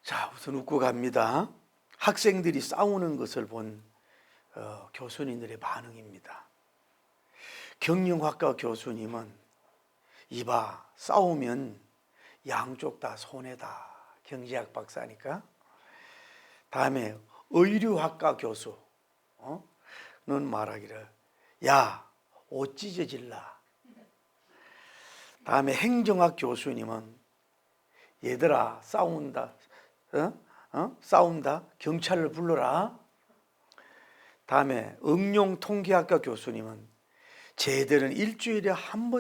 자, 우선 웃고 갑니다. 학생들이 싸우는 것을 본 교수님들의 반응입니다. 경영학과 교수님은 이봐, 싸우면 양쪽 다 손해다. 경제학 박사니까. 다음에 의류학과 교수는 말하기를 야, 옷 찢어질라. 다음에 행정학 교수님은 얘들아, 싸운다. 싸운다. 경찰을 불러라. 다음에 응용통계학과 교수님은 쟤들은 일주일에 한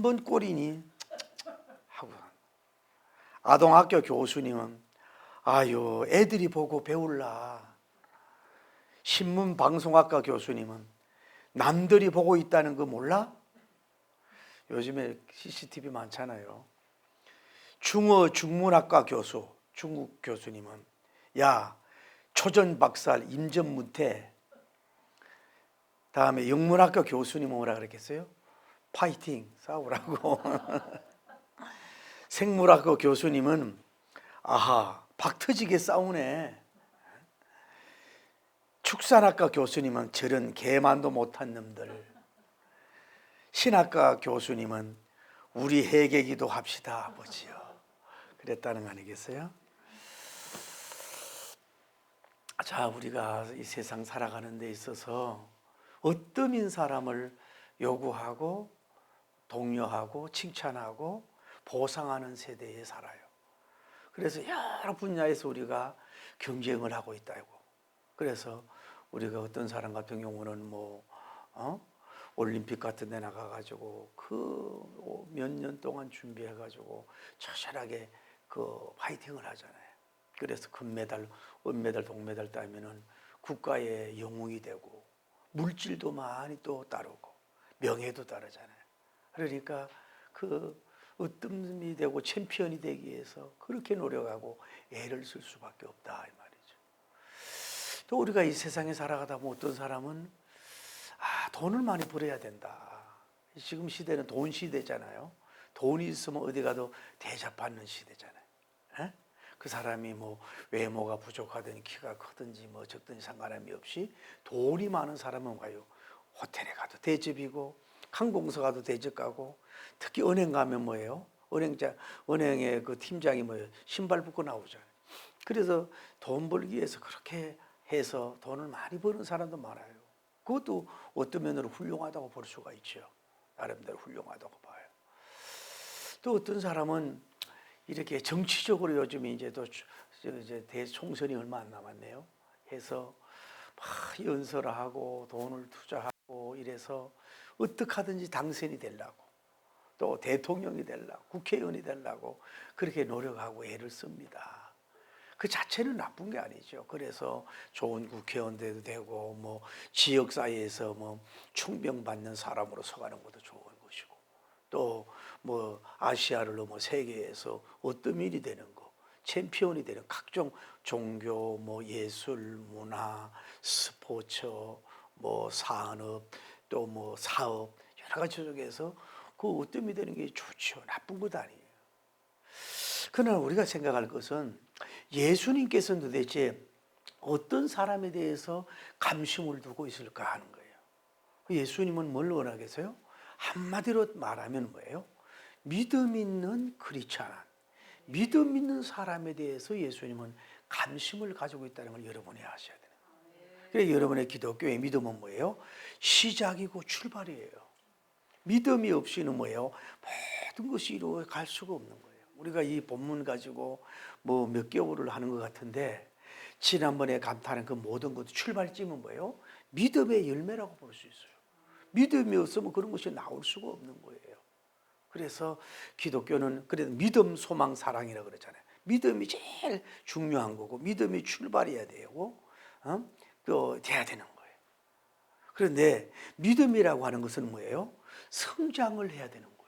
번 꼴이니 하고. 아동학교 교수님은 아유, 애들이 보고 배울라. 신문방송학과 교수님은 남들이 보고 있다는 거 몰라? 요즘에 CCTV 많잖아요. 중어중문학과 교수, 중국 교수님은 야, 초전박살 임전무태. 다음에 영문학과 교수님은 뭐라 그랬겠어요? 파이팅, 싸우라고. 생물학과 교수님은 아하, 박 터지게 싸우네. 축산학과 교수님은 저런 개만도 못한 놈들. 신학과 교수님은 우리 회개기도 합시다, 아버지요. 그랬다는 거 아니겠어요? 자, 우리가 이 세상 살아가는 데 있어서 어떠한 사람을 요구하고 독려하고 칭찬하고 보상하는 세대에 살아요. 그래서 여러 분야에서 우리가 경쟁을 하고 있다고. 그래서 우리가 어떤 사람 같은 경우는 올림픽 같은 데 나가가지고 그 몇 년 동안 준비해가지고 처절하게 그 파이팅을 하잖아요. 그래서 금메달, 은메달, 동메달 따면은 국가의 영웅이 되고 물질도 많이 또 따르고 명예도 따르잖아요. 그러니까 그 으뜸이 되고 챔피언이 되기 위해서 그렇게 노력하고 애를 쓸 수밖에 없다 이 말이죠. 또 우리가 이 세상에 살아가다 보면 어떤 사람은 돈을 많이 벌어야 된다. 지금 시대는 돈 시대잖아요. 돈이 있으면 어디 가도 대접받는 시대잖아요. 에? 그 사람이 외모가 부족하든지 키가 크든지 적든지 상관함이 없이 돈이 많은 사람은 가요. 호텔에 가도 대접이고 항공사 가도 대접 가고 특히 은행 가면 뭐예요? 은행의 그 팀장이 신발 벗고 나오잖아요. 그래서 돈 벌기 위해서 그렇게 해서 돈을 많이 버는 사람도 많아요. 그것도 어떤 면으로 훌륭하다고 볼 수가 있죠. 나름대로 훌륭하다고 봐요. 또 어떤 사람은 이렇게 정치적으로 요즘 이제 대총선이 얼마 안 남았네요. 해서 막 연설하고 돈을 투자하고 이래서 어떻게 하든지 당선이 되려고 또 대통령이 되려고 국회의원이 되려고 그렇게 노력하고 애를 씁니다. 그 자체는 나쁜 게 아니죠. 그래서 좋은 국회의원 돼도 되고 지역사회에서 충병받는 사람으로 서가는 것도 좋은 것이고 또 아시아를 넘어 세계에서 어떤 일이 되는 거 챔피언이 되는 각종 종교 예술 문화 스포츠 산업 또 사업 여러 가지 쪽에서 그 어떤 일이 되는 게 좋죠. 나쁜 것 아니에요. 그러나 우리가 생각할 것은 예수님께서는 도대체 어떤 사람에 대해서 감심을 두고 있을까 하는 거예요. 예수님은 뭘 원하겠어요? 한마디로 말하면 뭐예요? 믿음 있는 크리스찬, 믿음 있는 사람에 대해서 예수님은 감심을 가지고 있다는 걸 여러분이 아셔야 돼요. 그래서 여러분의 기독교의 믿음은 뭐예요? 시작이고 출발이에요. 믿음이 없이는 뭐예요? 모든 것이 이루어 갈 수가 없는 거예요. 우리가 이 본문 가지고 몇 개월을 하는 것 같은데 지난번에 감탄한 그 모든 것 출발점은 뭐예요? 믿음의 열매라고 볼 수 있어요. 믿음이 없으면 그런 것이 나올 수가 없는 거예요. 그래서 기독교는 그래도 믿음, 소망, 사랑이라고 그러잖아요. 믿음이 제일 중요한 거고 믿음이 출발해야 되고 돼야 되는 거예요. 그런데 믿음이라고 하는 것은 뭐예요? 성장을 해야 되는 거예요.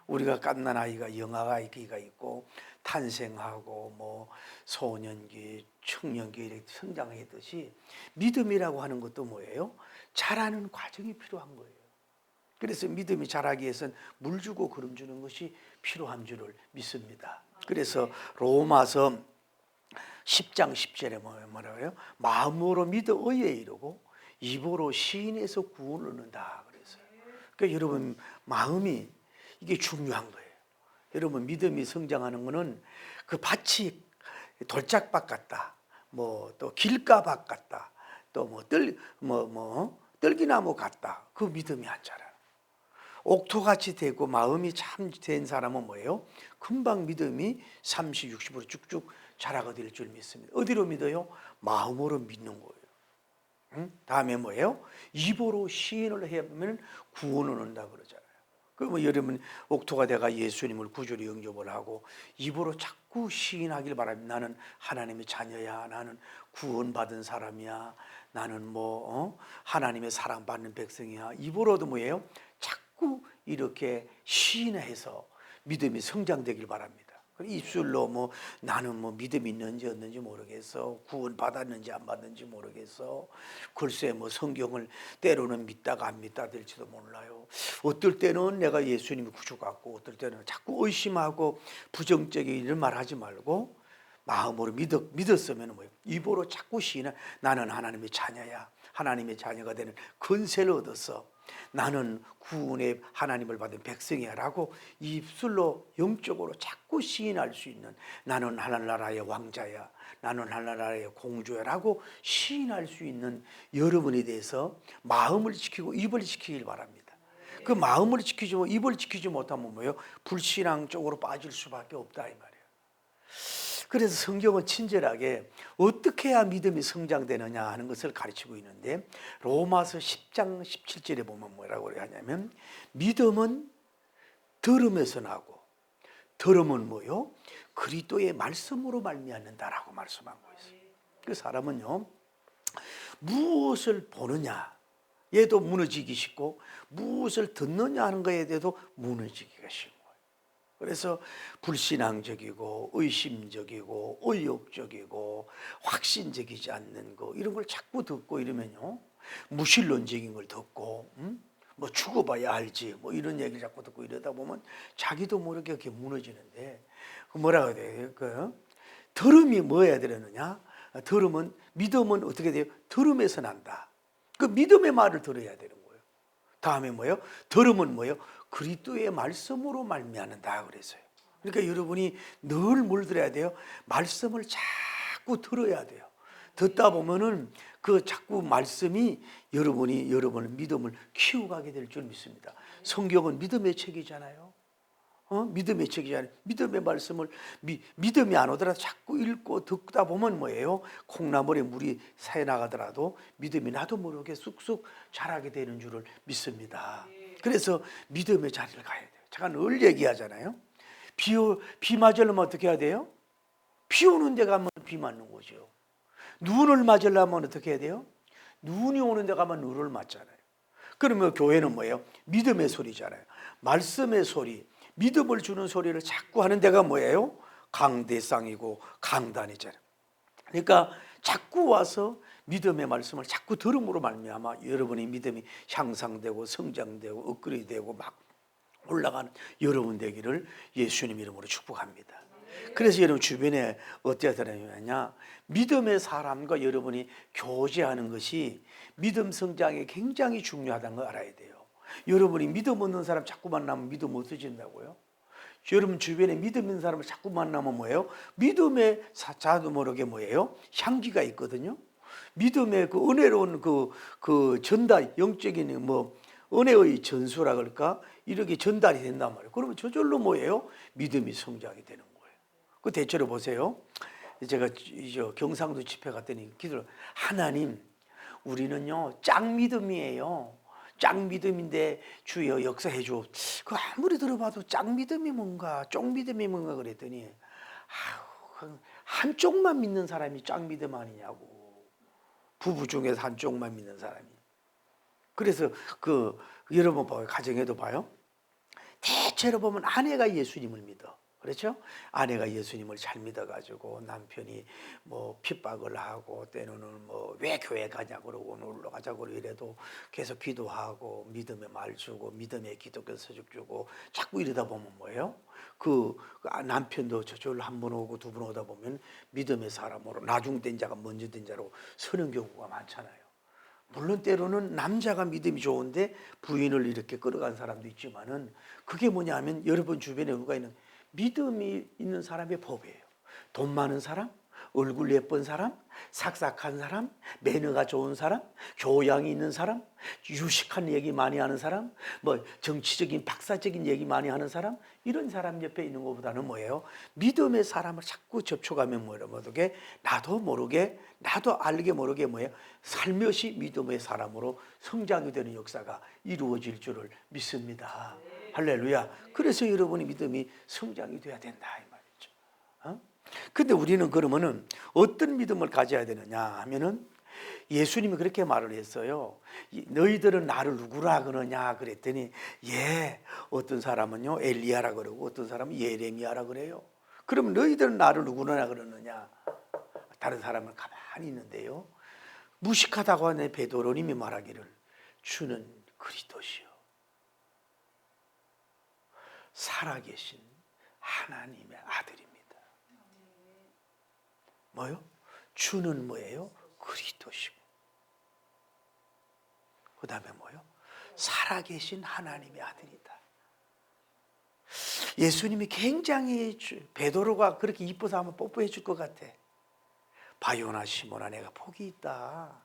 우리가 갓난아이가 영아아기가 있고 탄생하고 소년기, 청년기 이렇게 성장하듯이 믿음이라고 하는 것도 뭐예요? 자라는 과정이 필요한 거예요. 그래서 믿음이 자라기 위해서는 물 주고 거름 주는 것이 필요한 줄을 믿습니다. 그래서 로마서 10장 10절에 뭐라고요? 마음으로 믿어 의에 이르고 입으로 시인해서 구원을 얻는다 그랬어요. 그러니까 여러분 마음이 이게 중요한 거예요. 여러분 믿음이 성장하는 거는 그 밭이 돌짝밭 같다, 뭐 또 길가밭 같다, 또 떨기나무 같다. 그 믿음이 안 자라요. 옥토같이 되고 마음이 참 된 사람은 뭐예요? 금방 믿음이 30, 60으로 쭉쭉 자라게 될 줄 믿습니다. 어디로 믿어요? 마음으로 믿는 거예요. 응? 다음에 뭐예요? 입으로 시인을 하면 구원을 얻는다 그러잖아요. 그러면 여러분 옥토가 돼가 예수님을 구주로 영접을 하고 입으로 자꾸 시인하길 바랍니다. 나는 하나님의 자녀야. 나는 구원받은 사람이야. 나는 하나님의 사랑받는 백성이야. 입으로도 뭐예요? 자꾸 이렇게 시인해서 믿음이 성장되길 바랍니다. 입술로 나는 믿음이 있는지 없는지 모르겠어. 구원 받았는지 안 받았는지 모르겠어. 글쎄 성경을 때로는 믿다가 안 믿다 될지도 몰라요. 어떨 때는 내가 예수님이 구주 같고 어떨 때는 자꾸 의심하고 부정적인 이런 말 하지 말고 마음으로 믿었으면 뭐예요? 입으로 자꾸 시인해. 나는 하나님의 자녀야. 하나님의 자녀가 되는 권세를 얻었어. 나는 구원의 하나님을 받은 백성이야 라고 입술로 영적으로 자꾸 시인할 수 있는, 나는 하늘나라의 왕자야, 나는 하늘나라의 공주야 라고 시인할 수 있는 여러분에 대해서 마음을 지키고 입을 지키길 바랍니다. 그 마음을 지키지 입을 지키지 못하면 뭐예요? 불신앙 쪽으로 빠질 수밖에 없다 이 말이에요. 그래서 성경은 친절하게 어떻게 해야 믿음이 성장되느냐 하는 것을 가르치고 있는데, 로마서 10장 17절에 보면 뭐라고 하냐면 믿음은 들음에서 나고 들음은 뭐요? 그리스도의 말씀으로 말미암는다라고 말씀하고 있어요. 그 사람은요 무엇을 보느냐 얘도 무너지기 쉽고 무엇을 듣느냐 하는 것에 대해서도 무너지기가 쉬운 거예요. 그래서 불신앙적이고 의심적이고 의욕적이고 확신적이지 않는 거 이런 걸 자꾸 듣고 이러면요 무신론적인 걸 듣고 죽어봐야 알지 이런 얘기를 자꾸 듣고 이러다 보면 자기도 모르게 이렇게 무너지는데, 뭐라고 해야 돼요? 들음이 뭐여야 되느냐? 들음은 믿음은 어떻게 돼요? 들음에서 난다. 그 믿음의 말을 들어야 되는 거예요. 다음에 뭐예요? 들음은 뭐예요? 그리스도의 말씀으로 말미암는다 그랬어요. 그러니까 여러분이 늘 뭘 들어야 돼요? 말씀을 자꾸 들어야 돼요. 듣다 보면은 그 자꾸 말씀이 여러분의 믿음을 키워가게 될 줄 믿습니다. 성경은 믿음의 책이잖아요. 믿음의 책이잖아요. 믿음의 말씀을 믿음이 안 오더라도 자꾸 읽고 듣다 보면 뭐예요? 콩나물에 물이 새어 나가더라도 믿음이 나도 모르게 쑥쑥 자라게 되는 줄을 믿습니다. 그래서 믿음의 자리를 가야 돼요. 제가 늘 얘기하잖아요. 비 맞으려면 어떻게 해야 돼요? 비 오는 데 가면 비 맞는 거죠. 눈을 맞으려면 어떻게 해야 돼요? 눈이 오는 데 가면 눈을 맞잖아요. 그러면 교회는 뭐예요? 믿음의 소리잖아요. 말씀의 소리, 믿음을 주는 소리를 자꾸 하는 데가 뭐예요? 강대상이고 강단이잖아요. 그러니까 자꾸 와서 믿음의 말씀을 자꾸 들음으로 말미암아 여러분의 믿음이 향상되고 성장되고 업그레이드되고 막 올라가는 여러분 되기를 예수님 이름으로 축복합니다. 그래서 여러분 주변에 어떻게 하느냐, 믿음의 사람과 여러분이 교제하는 것이 믿음 성장에 굉장히 중요하다는 걸 알아야 돼요. 여러분이 믿음 없는 사람 자꾸 만나면 믿음 없어진다고요? 여러분 주변에 믿음 있는 사람을 자꾸 만나면 뭐예요? 믿음의 자도 모르게 뭐예요? 향기가 있거든요. 믿음의 그 은혜로운 그 전달, 영적인 은혜의 전수라 그럴까? 이렇게 전달이 된단 말이에요. 그러면 저절로 뭐예요? 믿음이 성장이 되는 거예요. 그 대체로 보세요. 제가 경상도 집회 갔더니 기도를, 하나님 우리는요 짱 믿음이에요. 짱 믿음인데 주여 역사해 줘. 그 아무리 들어봐도 짱 믿음이 뭔가, 쫑 믿음이 뭔가 그랬더니 한쪽만 믿는 사람이 짱 믿음 아니냐고. 부부 중에서 한쪽만 믿는 사람이. 그래서 여러분 봐요. 가정에도 봐요. 대체로 보면 아내가 예수님을 믿어. 그렇죠? 아내가 예수님을 잘 믿어가지고 남편이 뭐 핍박을 하고 때로는 뭐 왜 교회 가냐 그러고 놀러 가자 그러고 이래도 계속 기도하고 믿음의 말 주고 믿음의 기독교 서적 주고 자꾸 이러다 보면 뭐예요? 남편도 저절로 한 번 오고 두 번 오다 보면 믿음의 사람으로 나중된 자가 먼저 된 자로 서는 경우가 많잖아요. 물론 때로는 남자가 믿음이 좋은데 부인을 이렇게 끌어간 사람도 있지만은 그게 뭐냐면 여러분 주변에 누가 있는 믿음이 있는 사람의 법이에요. 돈 많은 사람, 얼굴 예쁜 사람, 삭삭한 사람, 매너가 좋은 사람, 교양이 있는 사람, 유식한 얘기 많이 하는 사람, 뭐 정치적인 박사적인 얘기 많이 하는 사람, 이런 사람 옆에 있는 것보다는 뭐예요? 믿음의 사람을 자꾸 접촉하면 뭐예요? 나도 모르게 나도 알게 모르게 뭐예요? 살며시 믿음의 사람으로 성장이 되는 역사가 이루어질 줄을 믿습니다. 할렐루야. 그래서 여러분의 믿음이 성장이 돼야 된다 이 말이죠. 근데 우리는 그러면은 어떤 믿음을 가져야 되느냐 하면은 예수님이 그렇게 말을 했어요. 너희들은 나를 누구라 그러냐 그랬더니 어떤 사람은요 엘리야라 그러고 어떤 사람은 예레미야라 그래요. 그럼 너희들은 나를 누구라 그러느냐? 다른 사람은 가만히 있는데요. 무식하다고 하는 베드로님이 말하기를 주는 그리스도시요 살아계신 하나님의 아들입니다. 뭐요? 주는 뭐예요? 그리스도시고 그 다음에 뭐요? 살아계신 하나님의 아들이다. 예수님이 굉장히 베드로가 그렇게 이뻐서 한번 뽀뽀해 줄 것 같아. 바요나 시몬아 내가 복이 있다.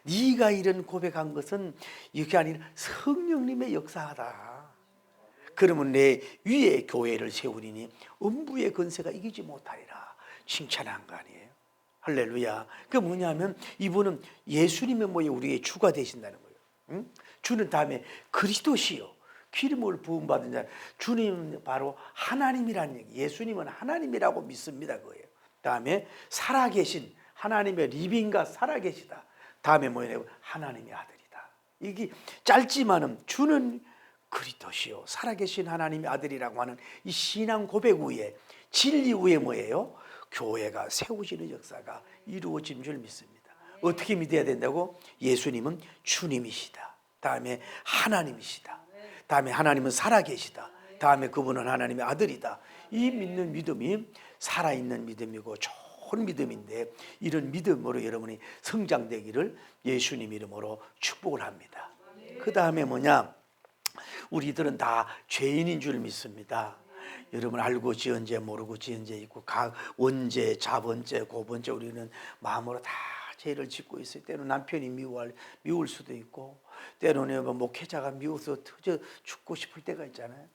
네가 이런 고백한 것은 이게 아니라 성령님의 역사하다. 그러면 내 위에 교회를 세우리니 음부의 권세가 이기지 못하리라 칭찬한 거 아니에요. 할렐루야. 그 뭐냐면 이분은 예수님의 우리의 주가 되신다는 거예요. 응? 주는 다음에 그리스도시요 기름을 부음받은 자. 주님은 바로 하나님이라는 얘기. 예수님은 하나님이라고 믿습니다 그거예요. 다음에 살아계신 하나님의 리빙과 살아계시다. 다음에 뭐예요? 하나님의 아들이다. 이게 짧지만은 주는 그리스도시요 살아계신 하나님의 아들이라고 하는 이 신앙 고백 위에 진리 위에 뭐예요? 교회가 세워지는 역사가 이루어진 줄 믿습니다. 어떻게 믿어야 된다고? 예수님은 주님이시다. 다음에 하나님이시다. 다음에 하나님은 살아계시다. 다음에 그분은 하나님의 아들이다. 이 믿는 믿음이 살아있는 믿음이고 좋은 믿음인데 이런 믿음으로 여러분이 성장되기를 예수님 이름으로 축복을 합니다. 그 다음에 뭐냐? 우리들은 다 죄인인 줄 믿습니다. 여러분 알고 지은 죄 모르고 지은 죄 있고 각 원죄, 자번죄, 고번죄 우리는 마음으로 다 죄를 짓고 있을 때는 남편이 미울 수도 있고 때로는 목회자가 미워서 터져 죽고 싶을 때가 있잖아요.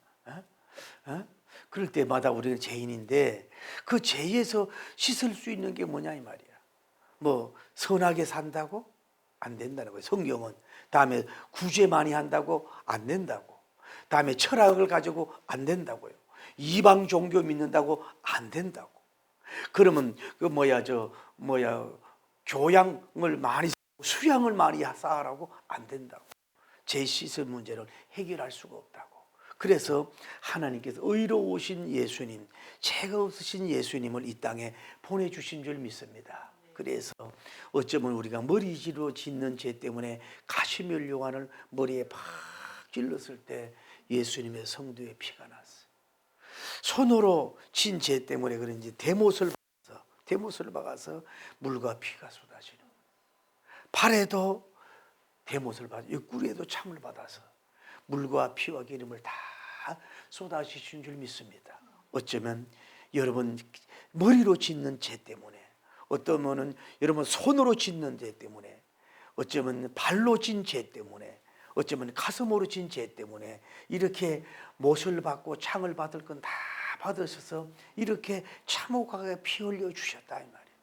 그럴 때마다 우리는 죄인인데 그 죄에서 씻을 수 있는 게 뭐냐 이 말이야. 뭐 선하게 산다고? 안 된다는 거예요. 성경은. 다음에 구제 많이 한다고? 안 된다고. 다음에 철학을 가지고 안 된다고요. 이방 종교 믿는다고 안 된다고. 그러면 교양을 많이 수양을 많이 쌓으라고 안 된다고. 죄 씻을 문제를 해결할 수가 없다고. 그래서 하나님께서 의로우신 예수님, 죄가 없으신 예수님을 이 땅에 보내주신 줄 믿습니다. 그래서 어쩌면 우리가 머리로 짓는 죄 때문에 가시면류관을 머리에 팍 찔렀을 때 예수님의 성도의 피가 났어요. 손으로 진 죄 때문에 그런지 대못을 박아서 물과 피가 쏟아지는. 발에도 대못을 받아, 옆구리에도 참을 받아서 물과 피와 기름을 다 쏟아주신 줄 믿습니다. 어쩌면 여러분 머리로 짓는 죄 때문에, 어쩌면은 여러분 손으로 짓는 죄 때문에, 어쩌면 발로 진 죄 때문에, 어쩌면 가슴으로 진 죄 때문에 이렇게 못을 받고 창을 받을 건 다 받으셔서 이렇게 참혹하게 피 흘려 주셨다 이 말이에요.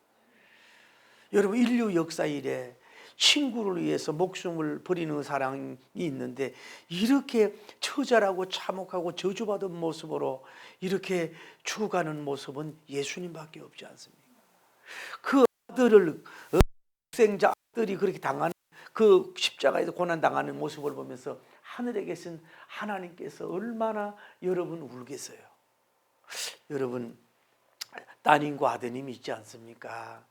여러분 인류 역사 이래 친구를 위해서 목숨을 버리는 사람이 있는데 이렇게 처절하고 참혹하고 저주받은 모습으로 이렇게 죽어가는 모습은 예수님밖에 없지 않습니까? 그 아들을 독생자 아들이 그렇게 당하는 그 십자가에서 고난 당하는 모습을 보면서 하늘에 계신 하나님께서 얼마나 여러분 울겠어요. 여러분 따님과 아드님이 있지 않습니까?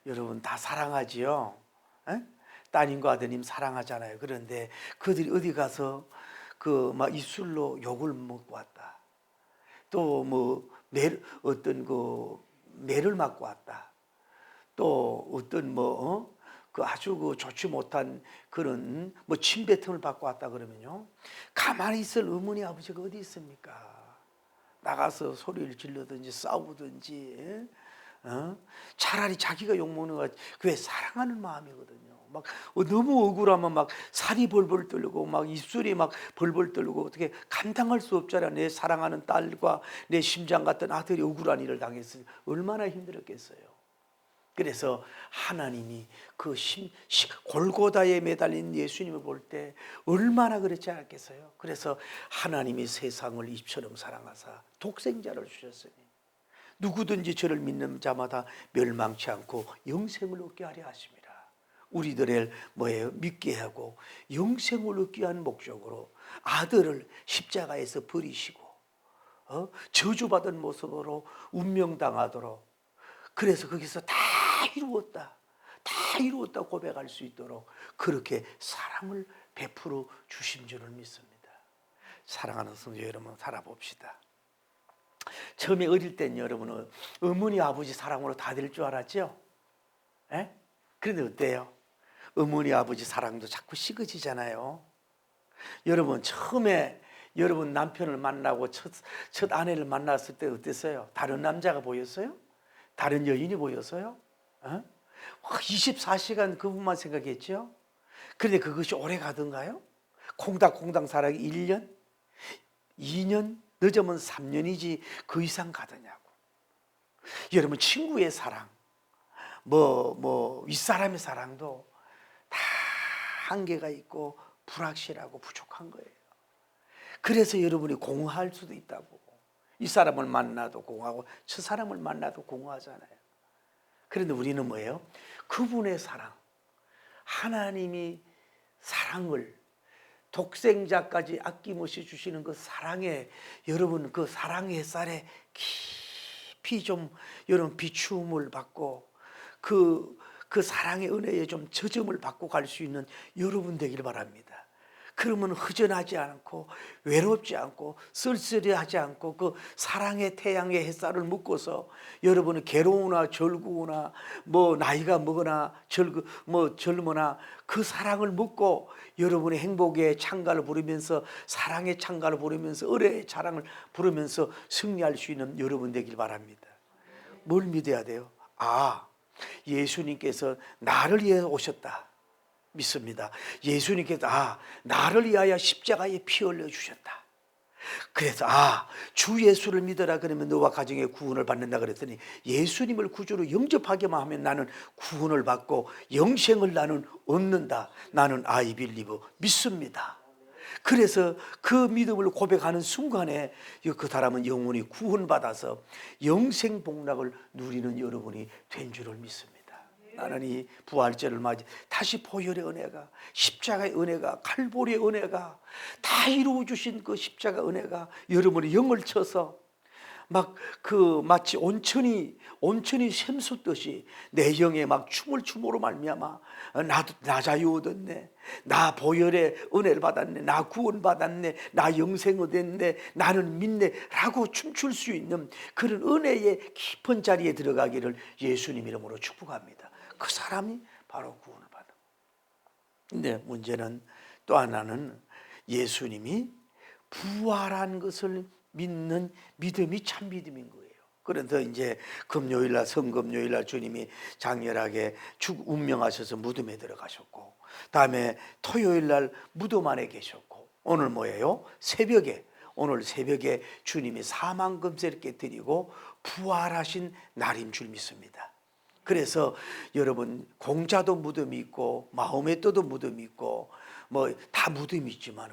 여러분 다 사랑하지요. 에? 따님과 아드님 사랑하잖아요. 그런데 그들이 어디 가서 그 막 입술로 욕을 먹고 왔다. 또 뭐 어떤 그 매를 맞고 왔다. 또 어떤 그 아주 그 좋지 못한 그런 뭐 침뱉음을 받고 왔다 그러면요, 가만히 있을 어머니 아버지가 어디 있습니까? 나가서 소리를 질러든지 싸우든지, 차라리 자기가 욕먹는 거 그게 사랑하는 마음이거든요. 막 너무 억울하면 막 살이 벌벌 떨고 막 입술이 막 벌벌 떨고 어떻게 감당할 수 없잖아. 내 사랑하는 딸과 내 심장 같은 아들이 억울한 일을 당했으니 얼마나 힘들었겠어요. 그래서 하나님이 그 골고다에 매달린 예수님을 볼 때 얼마나 그렇지 않겠어요? 그래서 하나님이 세상을 입처럼 사랑하사 독생자를 주셨으니 누구든지 저를 믿는 자마다 멸망치 않고 영생을 얻게 하려 하십니다. 우리들을 믿게 하고 영생을 얻게 한 목적으로 아들을 십자가에서 버리시고 저주받은 모습으로 운명당하도록, 그래서 거기서 다 이루었다 고백할 수 있도록 그렇게 사랑을 베풀어 주신 줄을 믿습니다. 사랑하는 성도 여러분, 살아봅시다. 처음에 어릴 땐 여러분은 어머니 아버지 사랑으로 다 될 줄 알았죠? 에? 그런데 어때요? 어머니 아버지 사랑도 자꾸 식어지잖아요. 여러분 처음에 여러분 남편을 만나고 첫 아내를 만났을 때 어땠어요? 다른 남자가 보였어요? 다른 여인이 보였어요? 24시간 그분만 생각했죠? 그런데 그것이 오래 가던가요? 콩닥콩닥 사랑이 1년? 2년? 늦으면 3년이지 그 이상 가더냐고. 여러분 친구의 사랑, 윗사람의 사랑도 다 한계가 있고 불확실하고 부족한 거예요. 그래서 여러분이 공허할 수도 있다고. 이 사람을 만나도 공허하고 저 사람을 만나도 공허하잖아요. 그런데 우리는 뭐예요? 그분의 사랑, 하나님이 사랑을 독생자까지 아낌없이 주시는 그 사랑에, 여러분 그 사랑의 햇살에 깊이 좀 여러분 비추음을 받고 그 사랑의 은혜에 좀 젖음을 받고 갈 수 있는 여러분 되길 바랍니다. 그러면 허전하지 않고 외롭지 않고 쓸쓸해하지 않고 그 사랑의 태양의 햇살을 묻고서 여러분은 괴로우나 절구나 나이가 먹으나 젊으나 그 사랑을 묻고 여러분의 행복의 창가를 부르면서 사랑의 창가를 부르면서 은혜의 자랑을 부르면서 승리할 수 있는 여러분 되길 바랍니다. 뭘 믿어야 돼요? 예수님께서 나를 위해 오셨다. 믿습니다. 예수님께서 나를 위하여 십자가에 피 흘려 주셨다. 그래서 주 예수를 믿어라 그러면 너와 가정의 구원을 받는다 그랬더니 예수님을 구주로 영접하기만 하면 나는 구원을 받고 영생을 나는 얻는다. 나는 I believe 믿습니다. 그래서 그 믿음을 고백하는 순간에 그 사람은 영원히 구원받아서 영생 복락을 누리는 여러분이 된 줄을 믿습니다. 나는 이 부활절을 맞이 다시 보혈의 은혜가, 십자가의 은혜가, 칼보리의 은혜가 다 이루어 주신 그 십자가 은혜가 여러분의 영을 쳐서 마치 온천이 샘솟듯이 내 영에 막 춤을 춤으로 말미암아 나 자유 얻었네, 나 보혈의 은혜를 받았네, 나 구원 받았네, 나 영생 얻었네, 나는 믿네 라고 춤출 수 있는 그런 은혜의 깊은 자리에 들어가기를 예수님 이름으로 축복합니다. 그 사람이 바로 구원을 받아. 근데 문제는 또 하나는 예수님이 부활한 것을 믿는 믿음이 참 믿음인 거예요. 그런데 이제 금요일날 성금요일날 주님이 장렬하게 운명하셔서 무덤에 들어가셨고, 다음에 토요일날 무덤 안에 계셨고, 오늘 뭐예요? 오늘 새벽에 주님이 사망금세를 깨뜨리고 부활하신 날인 줄 믿습니다. 그래서 여러분 공자도 무덤이 있고 마호메토도 무덤이 있고 다 무덤이 있지만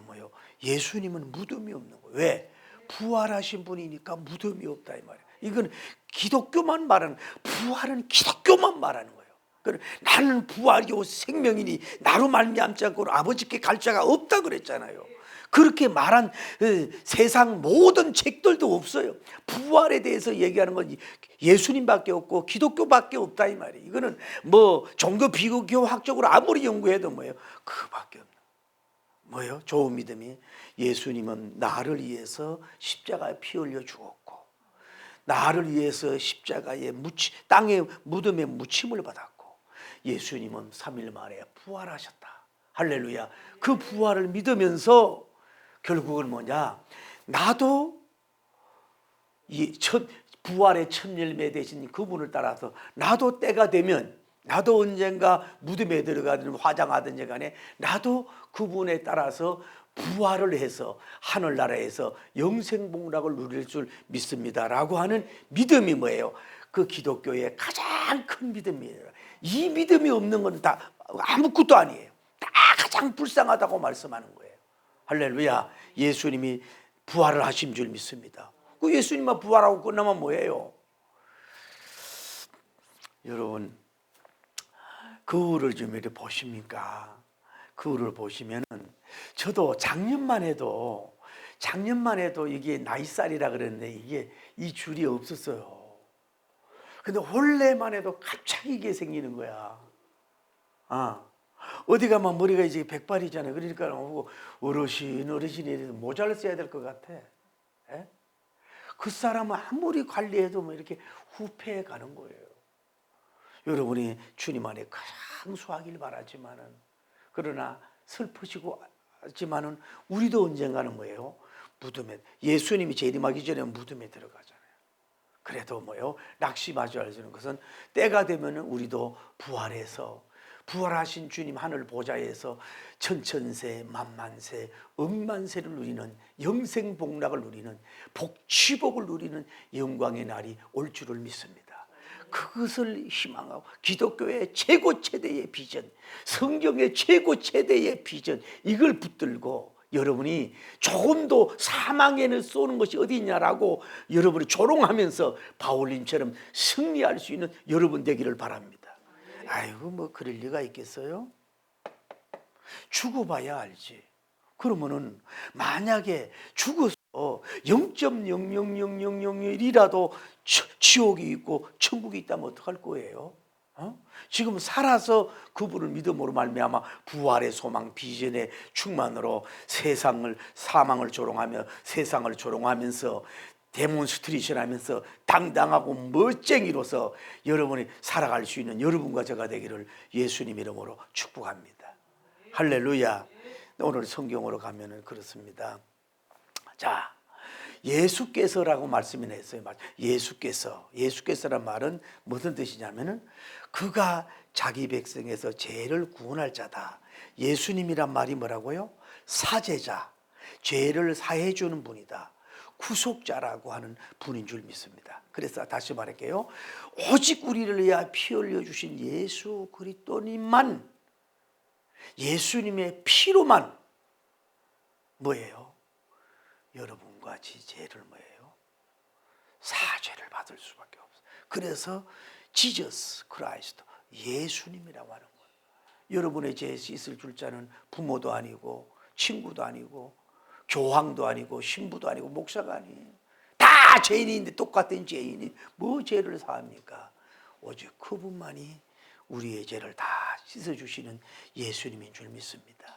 예수님은 무덤이 없는 거예요. 왜? 부활하신 분이니까 무덤이 없다 이 말이에요. 이건 기독교만 말하는, 부활은 기독교만 말하는 거예요. 나는 부활이요 생명이니 나로 말미암지 않고 아버지께 갈 자가 없다 그랬잖아요. 그렇게 말한 세상 모든 책들도 없어요. 부활에 대해서 얘기하는 건 예수님밖에 없고 기독교밖에 없다 이 말이에요. 이거는 뭐 종교 비교학적으로 아무리 연구해도 뭐예요? 그밖에 없는 뭐예요? 좋은 믿음이 예수님은 나를 위해서 십자가에 피 흘려 죽었고 나를 위해서 십자가에 땅에 무덤에 묻힘을 받았고 예수님은 3일 만에 부활하셨다. 할렐루야. 그 부활을 믿으면서 결국은 뭐냐? 나도 부활의 첫 열매 되신 그분을 따라서 나도 때가 되면 나도 언젠가 무덤에 들어가든 화장하든지 간에 나도 그분에 따라서 부활을 해서 하늘나라에서 영생복락을 누릴 줄 믿습니다라고 하는 믿음이 뭐예요? 그 기독교의 가장 큰 믿음이에요. 이 믿음이 없는 건 다 아무것도 아니에요. 다 가장 불쌍하다고 말씀하는 거예요. 할렐루야. 예수님이 부활을 하신 줄 믿습니다. 그 예수님만 부활하고 끝나면 뭐예요? 여러분 거울을 좀 이렇게 보십니까? 거울을 보시면은 저도 작년만 해도 이게 나이살이라 그랬는데 이게 이 줄이 없었어요. 근데 올해만 해도 갑자기 이게 생기는 거야. 어디 가면 머리가 이제 백발이잖아요. 그러니까 어르신이 모자를 써야 될 것 같아. 에? 그 사람은 아무리 관리해도 뭐 이렇게 후패해 가는 거예요. 여러분이 주님 안에 강수하길 바라지만은 그러나 슬프시고 하지만은 우리도 언젠가는 뭐예요? 무덤에 예수님이 재림하기 전에 무덤에 들어가잖아요. 그래도 뭐예요? 낙심하지 않는 것은 때가 되면은 우리도 부활해서 부활하신 주님 하늘 보좌에서 천천세 만만세 억만세를 누리는 영생복락을 누리는 복취복을 누리는 영광의 날이 올 줄을 믿습니다. 그것을 희망하고 기독교의 최고 최대의 비전, 성경의 최고 최대의 비전 이걸 붙들고 여러분이 조금도 사망에는 쏘는 것이 어디 있냐라고 여러분이 조롱하면서 바울님처럼 승리할 수 있는 여러분 되기를 바랍니다. 아이고 뭐 그럴 리가 있겠어요? 죽어봐야 알지. 그러면은 만약에 죽어서 0.0000001이라도 지옥이 있고 천국이 있다면 어떡할 거예요? 지금 살아서 그분을 믿음으로 말미암아 부활의 소망 비전의 충만으로 사망을 조롱하며 세상을 조롱하면서 데몬스트레이션 하면서 당당하고 멋쟁이로서 여러분이 살아갈 수 있는 여러분과 제가 되기를 예수님 이름으로 축복합니다. 할렐루야. 오늘 성경으로 가면은 그렇습니다. 자, 예수께서라고 말씀이 했어요. 예수께서란 말은 무슨 뜻이냐면은 그가 자기 백성에서 죄를 구원할 자다. 예수님이란 말이 뭐라고요? 사제자, 죄를 사해 주는 분이다. 구속자라고 하는 분인 줄 믿습니다. 그래서 다시 말할게요. 오직 우리를 위하여 피 흘려 주신 예수 그리스도님만, 예수님의 피로만 뭐예요? 여러분과 제 죄를 뭐예요? 사죄를 받을 수밖에 없어요. 그래서 지저스 크라이스트, 예수님이라고 하는 거예요. 여러분의 죄에 씻을 줄 자는 부모도 아니고 친구도 아니고 교황도 아니고 신부도 아니고 목사가 아니에요. 다 죄인인데 똑같은 죄인이 뭐 죄를 사합니까? 오직 그분만이 우리의 죄를 다 씻어주시는 예수님인 줄 믿습니다.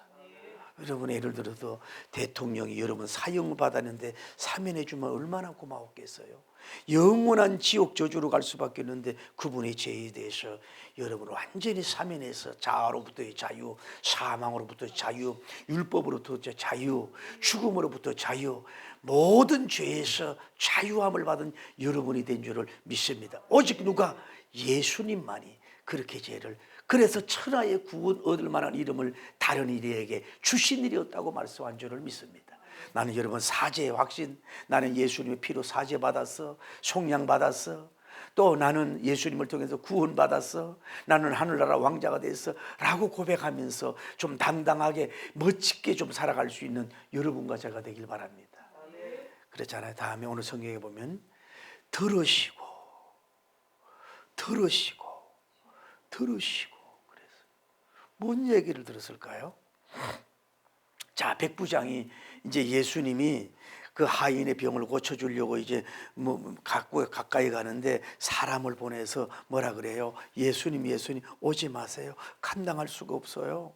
여러분 예를 들어서 대통령이 여러분 사형을 받았는데 사면해 주면 얼마나 고마웠겠어요. 영원한 지옥 저주로 갈 수밖에 없는데 그분의 죄에 대해서 여러분 완전히 사면해서 자아로부터의 자유, 사망으로부터의 자유, 율법으로부터의 자유, 죽음으로부터 자유, 모든 죄에서 자유함을 받은 여러분이 된 줄을 믿습니다. 오직 누가? 예수님만이 그렇게 죄를, 그래서 천하의 구원 얻을 만한 이름을 다른 이에게 주신 일이 없다고 말씀한 줄을 믿습니다. 나는 여러분 사죄의 확신, 나는 예수님의 피로 사죄받았어, 속량받았어, 또 나는 예수님을 통해서 구원받았어, 나는 하늘나라 왕자가 됐어 라고 고백하면서 좀 당당하게 멋지게 좀 살아갈 수 있는 여러분과 제가 되길 바랍니다. 그렇잖아요. 다음에 오늘 성경에 보면 들으시고 그래서 뭔 얘기를 들었을까요? 자, 백부장이 이제 예수님이 그 하인의 병을 고쳐주려고 이제 뭐 가까이 가는데 사람을 보내서 뭐라 그래요? 예수님 오지 마세요. 감당할 수가 없어요.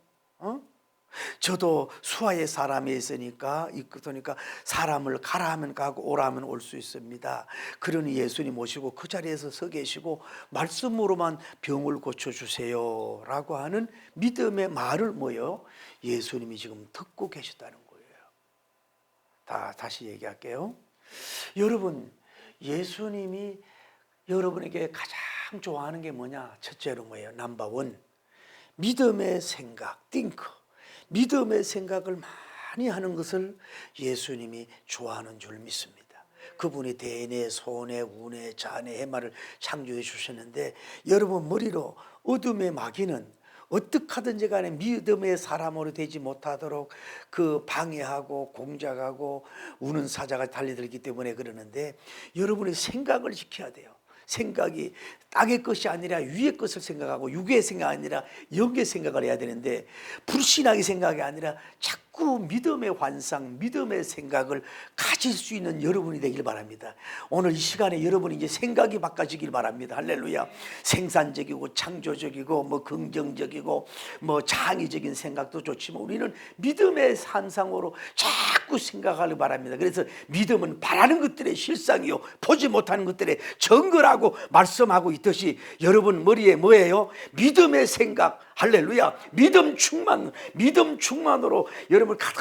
저도 수하의 사람이 있으니까 사람을 가라 하면 가고 오라 하면 올 수 있습니다. 그러니 예수님 오시고 그 자리에서 서 계시고 말씀으로만 병을 고쳐주세요 라고 하는 믿음의 말을 뭐요? 예수님이 지금 듣고 계셨다는 거예요. 다시 얘기할게요. 여러분, 예수님이 여러분에게 가장 좋아하는 게 뭐냐? 첫째로 뭐예요? 넘버원, 믿음의 생각, 띵크. 믿음의 생각을 많이 하는 것을 예수님이 좋아하는 줄 믿습니다. 그분이 대내, 소내, 운에, 잔해, 해마를 창조해 주셨는데 여러분 머리로 어둠의 마귀는 어떻게 하든지 간에 믿음의 사람으로 되지 못하도록 그 방해하고 공작하고 우는 사자가 달려들기 때문에 그러는데 여러분의 생각을 지켜야 돼요. 생각이 땅의 것이 아니라 위의 것을 생각하고 육의 생각이 아니라 영의 생각을 해야 되는데 불신앙의 생각이 아니라 자꾸 믿음의 환상, 믿음의 생각을 가질 수 있는 여러분이 되길 바랍니다. 오늘 이 시간에 여러분이 이제 생각이 바꿔지길 바랍니다. 할렐루야. 생산적이고 창조적이고 뭐 긍정적이고 뭐 창의적인 생각도 좋지만 우리는 믿음의 환상으로 자꾸 생각하길 바랍니다. 그래서 믿음은 바라는 것들의 실상이요 보지 못하는 것들의 증거라고 말씀하고 있듯이 여러분 머리에 뭐예요? 믿음의 생각. 할렐루야. 믿음 충만으로 여러분 가득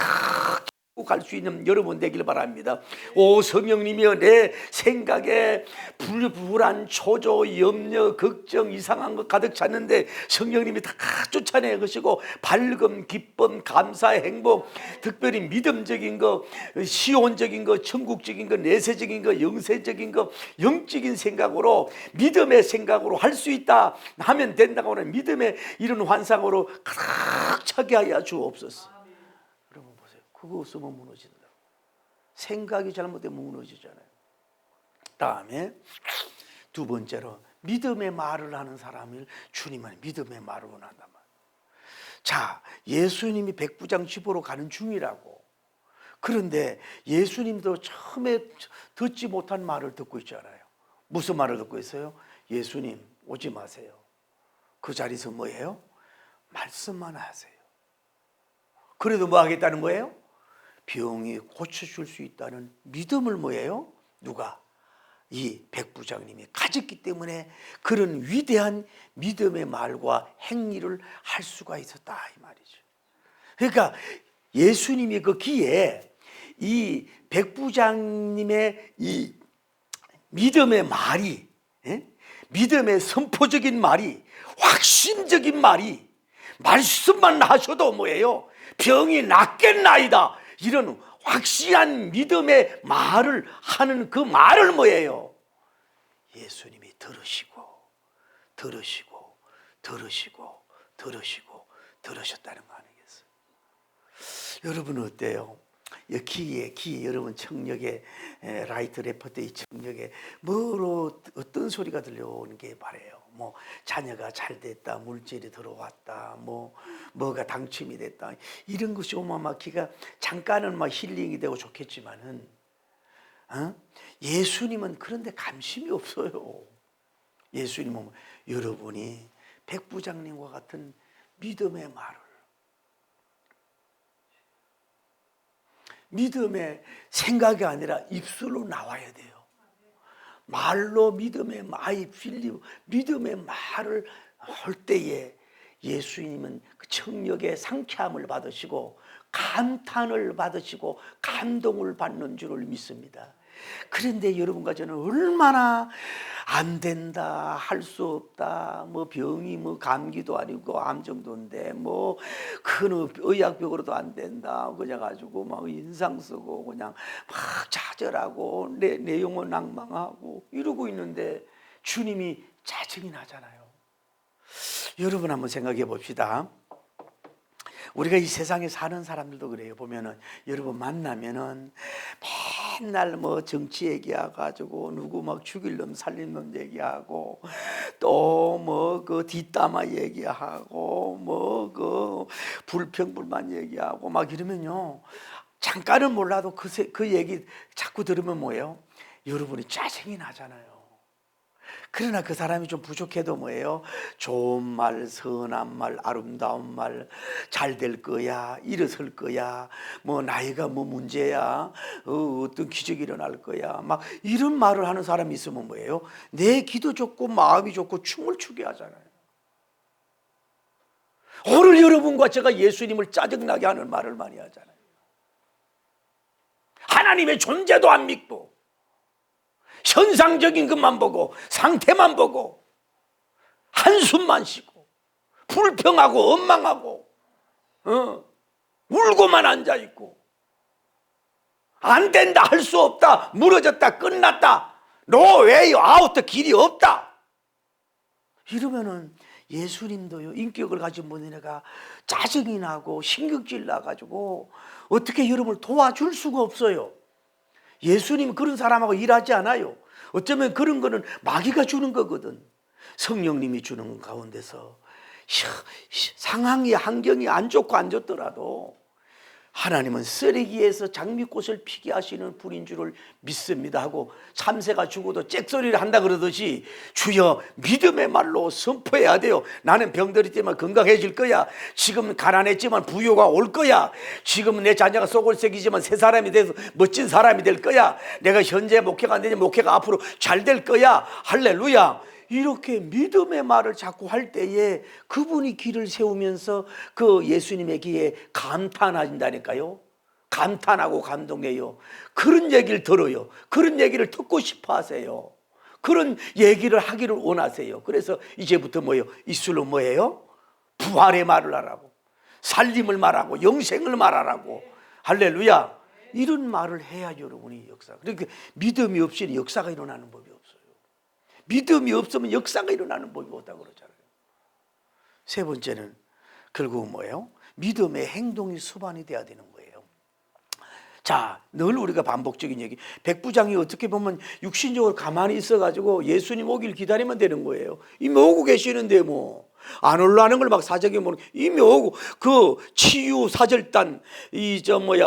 갈 수 있는 여러분 되길 바랍니다. 오 성령님이여, 내 생각에 불안, 초조, 염려, 걱정, 이상한 것 가득 찼는데 성령님이 다 쫓아내 것이고 밝음, 기쁨, 감사, 행복, 특별히 믿음적인 거, 시온적인 거, 천국적인 거, 내세적인 거, 영세적인 거, 영적인 생각으로 믿음의 생각으로 할 수 있다 하면 된다고 하는 믿음의 이런 환상으로 가득 차게 하여 주옵소서. 여러분 보세요. 그거 없으면 무너진다. 생각이 잘못되면 무너지잖아요. 다음에 두 번째로 믿음의 말을 하는 사람을 주님은 믿음의 말을 원한단 말이에요. 자, 예수님이 백부장 집으로 가는 중이라고. 그런데 예수님도 처음에 듣지 못한 말을 듣고 있잖아요. 무슨 말을 듣고 있어요? 예수님 오지 마세요. 그 자리에서 뭐예요? 말씀만 하세요. 그래도 뭐 하겠다는 거예요? 병이 고쳐줄 수 있다는 믿음을 뭐예요? 누가? 이 백부장님이 가졌기 때문에 그런 위대한 믿음의 말과 행위를 할 수가 있었다 이 말이죠. 그러니까 예수님이 그 기에 이 백부장님의 이 믿음의 말이, 믿음의 선포적인 말이, 확신적인 말이, 말씀만 하셔도 뭐예요? 병이 낫겠나이다. 이런 확실한 믿음의 말을 하는 그 말을 뭐예요? 예수님이 들으셨다는 거 아니겠어요? 여러분은 어때요? 기에 여러분 청력에 라이트 레퍼토리 청력에 뭐로 어떤 소리가 들려오는 게 바래요? 뭐 자녀가 잘 됐다, 물질이 들어왔다, 뭐가 당첨이 됐다, 이런 것이 오면 막 기가 잠깐은 막 힐링이 되고 좋겠지만은 예수님은 그런데 관심이 없어요. 예수님은 여러분이 백부장님과 같은 믿음의 말을, 믿음의 생각이 아니라 입술로 나와야 돼요. 말로 믿음의 말을 할 때에 예수님은 그 청력의 상쾌함을 받으시고 감탄을 받으시고 감동을 받는 줄을 믿습니다. 그런데 여러분과 저는 얼마나 안 된다, 할 수 없다, 뭐 병이 뭐 감기도 아니고 암 정도인데 뭐 큰 의학벽으로도 안 된다, 그래 가지고 막 인상 쓰고 그냥 막 좌절하고 내 영혼 낭망하고 이러고 있는데 주님이 짜증이 나잖아요. 여러분 한번 생각해 봅시다. 우리가 이 세상에 사는 사람들도 그래요. 보면은 여러분 만나면은 맨날 뭐 정치 얘기해가지고 누구 막 죽일 놈 살릴 놈 얘기하고 또 뭐 그 뒷담화 얘기하고 뭐 그 불평불만 얘기하고 막 이러면요, 잠깐은 몰라도 그 얘기 자꾸 들으면 뭐예요? 여러분이 짜증이 나잖아요. 그러나 그 사람이 좀 부족해도 뭐예요? 좋은 말, 선한 말, 아름다운 말, 잘 될 거야, 일어설 거야, 뭐 나이가 뭐 문제야, 어떤 기적이 일어날 거야, 막 이런 말을 하는 사람이 있으면 뭐예요? 내 기도 좋고 마음이 좋고 춤을 추게 하잖아요. 오늘 여러분과 제가 예수님을 짜증나게 하는 말을 많이 하잖아요. 하나님의 존재도 안 믿고 현상적인 것만 보고 상태만 보고 한숨만 쉬고 불평하고 원망하고 울고만 앉아있고 안 된다, 할 수 없다, 무너졌다, 끝났다, 노웨이 아웃, 길이 없다 이러면은 예수님도요, 인격을 가진 분이니까 짜증이 나고 신경질 나가지고 어떻게 여러분을 도와줄 수가 없어요. 예수님은 그런 사람하고 일하지 않아요. 어쩌면 그런 거는 마귀가 주는 거거든. 성령님이 주는 가운데서 상황이, 환경이 안 좋고 안 좋더라도 하나님은 쓰레기에서 장미꽃을 피게 하시는 분인 줄을 믿습니다 하고, 참새가 죽어도 짹소리를 한다 그러듯이 주여 믿음의 말로 선포해야 돼요. 나는 병들이 때문에 건강해질 거야. 지금 가난했지만 부요가 올 거야. 지금 내 자녀가 쏘골색이지만 새 사람이 돼서 멋진 사람이 될 거야. 내가 현재 목회가 안 되지 목회가 앞으로 잘 될 거야. 할렐루야. 이렇게 믿음의 말을 자꾸 할 때에 그분이 길을 세우면서 그 예수님의 길에 감탄하신다니까요. 감탄하고 감동해요. 그런 얘기를 들어요. 그런 얘기를 듣고 싶어 하세요. 그런 얘기를 하기를 원하세요. 그래서 이제부터 뭐예요? 입술로 뭐예요? 부활의 말을 하라고, 살림을 말하고 영생을 말하라고. 할렐루야. 이런 말을 해야 여러분이 역사. 그러니까 믿음이 없이는 역사가 일어나는 법이 없어요. 믿음이 없으면 역사가 일어나는 법이 없다고 그러잖아요. 세 번째는 결국은 뭐예요? 믿음의 행동이 수반이 돼야 되는 거예요. 자, 늘 우리가 반복적인 얘기, 백부장이 어떻게 보면 육신적으로 가만히 있어가지고 예수님 오길 기다리면 되는 거예요. 이미 오고 계시는데 뭐 안 올라가는 걸 막 사적에 보는, 이미 오고 그 치유 사절단,